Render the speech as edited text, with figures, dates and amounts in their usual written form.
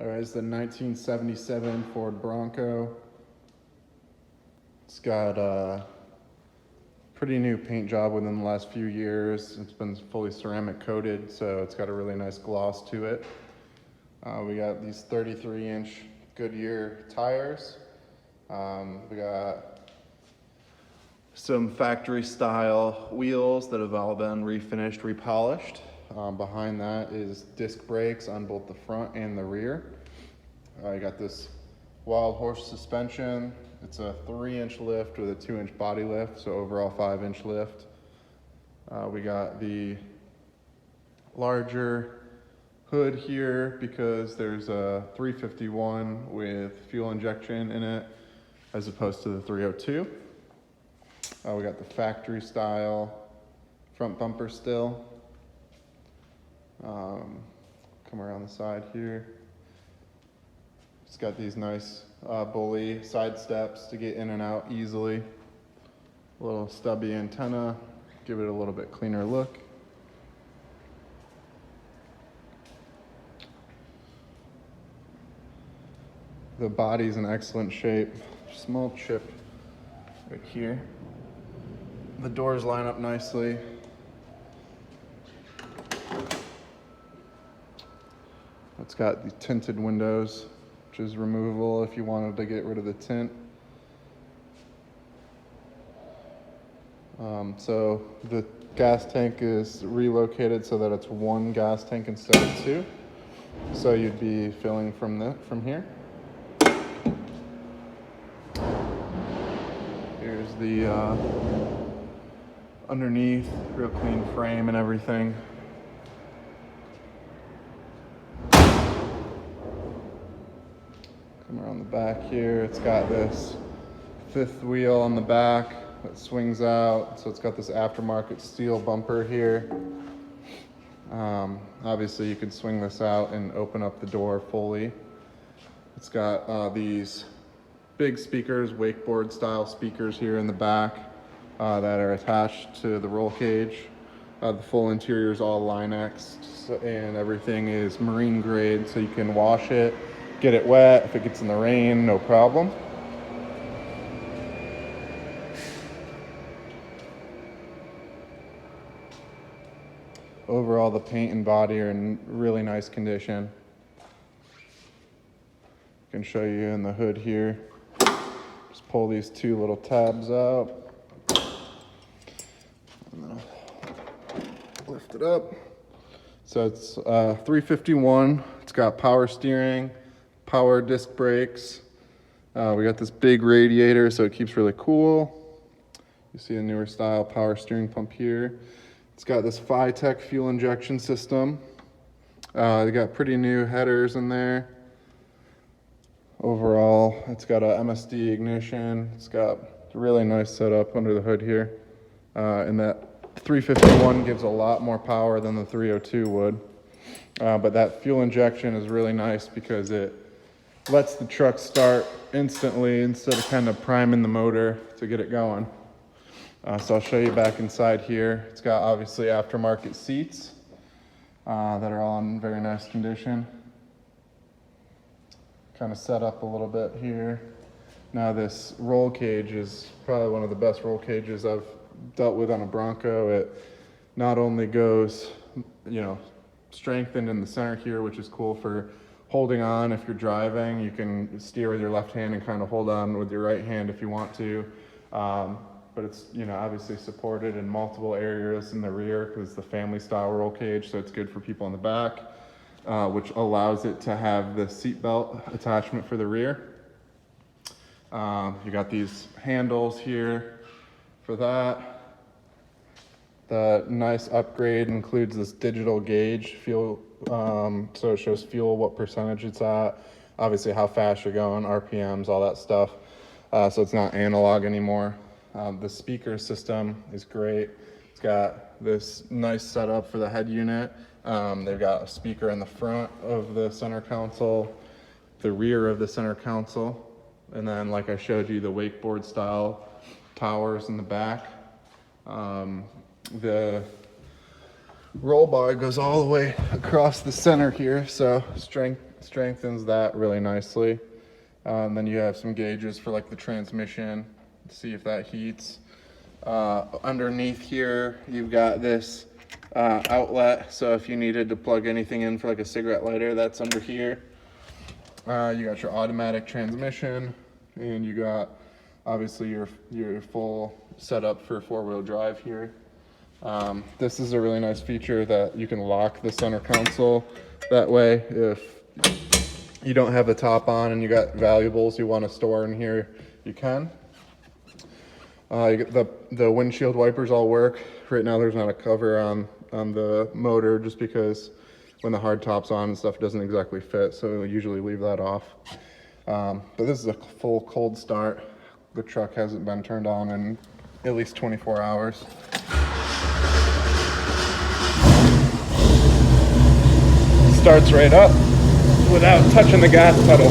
All right, it's the 1977 Ford Bronco. It's got a pretty new paint job within the last few years. It's been fully ceramic coated, so it's got a really nice gloss to it. We got these 33-inch Goodyear tires. We got some factory style wheels that have all been refinished, repolished. Behind that is disc brakes on both the front and the rear. You got this Wild Horse suspension. It's a 3-inch lift with a 2-inch body lift, so overall 5-inch lift. We got the larger hood here because there's a 351 with fuel injection in it as opposed to the 302. We got the factory style front bumper still. Come around the side here. It's got these nice bully side steps to get in and out easily. A little stubby antenna, give it a little bit cleaner look. The body's in excellent shape. Small chip right here. The doors line up nicely. It's got the tinted windows, which is removable if you wanted to get rid of the tint. So the gas tank is relocated so that it's one gas tank instead of two. So you'd be filling from here. Here's the underneath, real clean frame and everything. Come around the back here, it's got this fifth wheel on the back that swings out, so it's got this aftermarket steel bumper here. Obviously you can swing this out and open up the door fully. It's got these big speakers, wakeboard style speakers here in the back that are attached to the roll cage. The full interior is all Line-X and everything is marine grade, so you can wash it, get it wet. If it gets in the rain, no problem. Overall, the paint and body are in really nice condition. I can show you in the hood here. Just pull these two little tabs out. And then I'll lift it up. So it's 351. It's got power steering, power disc brakes. We got this big radiator, so it keeps really cool. You see a newer style power steering pump here. It's got this Phi-Tech fuel injection system. They got pretty new headers in there. Overall, it's got a MSD ignition. It's got a really nice setup under the hood here. And that 351 gives a lot more power than the 302 would. But that fuel injection is really nice because it lets the truck start instantly instead of kind of priming the motor to get it going. So I'll show you back inside here. It's got obviously aftermarket seats that are all in very nice condition. Kind of set up a little bit here. Now this roll cage is probably one of the best roll cages I've dealt with on a Bronco. It not only goes, strengthened in the center here, which is cool for holding on if you're driving. You can steer with your left hand and kind of hold on with your right hand if you want to. But it's, obviously supported in multiple areas in the rear because it's the family style roll cage, so it's good for people in the back, which allows it to have the seat belt attachment for the rear. You got these handles here for that. The nice upgrade includes this digital gauge fuel, so it shows fuel, what percentage it's at, obviously how fast you're going, RPMs, all that stuff. So it's not analog anymore. The speaker system is great. It's got this nice setup for the head unit. They've got a speaker in the front of the center console, the rear of the center console, and then like I showed you, the wakeboard style towers in the back. The roll bar goes all the way across the center here, so strengthens that really nicely. And then you have some gauges for like the transmission, see if that heats. Underneath here, you've got this outlet, so if you needed to plug anything in for like a cigarette lighter, that's under here. You got your automatic transmission, and you got obviously your full setup for 4-wheel drive here. This is a really nice feature that you can lock the center console. That way, if you don't have the top on and you got valuables you want to store in here, you can. You get the windshield wipers all work. Right now there's not a cover on the motor just because when the hard top's on and stuff doesn't exactly fit, so we usually leave that off. But this is a full cold start. The truck hasn't been turned on in at least 24 hours. Starts right up without touching the gas pedal.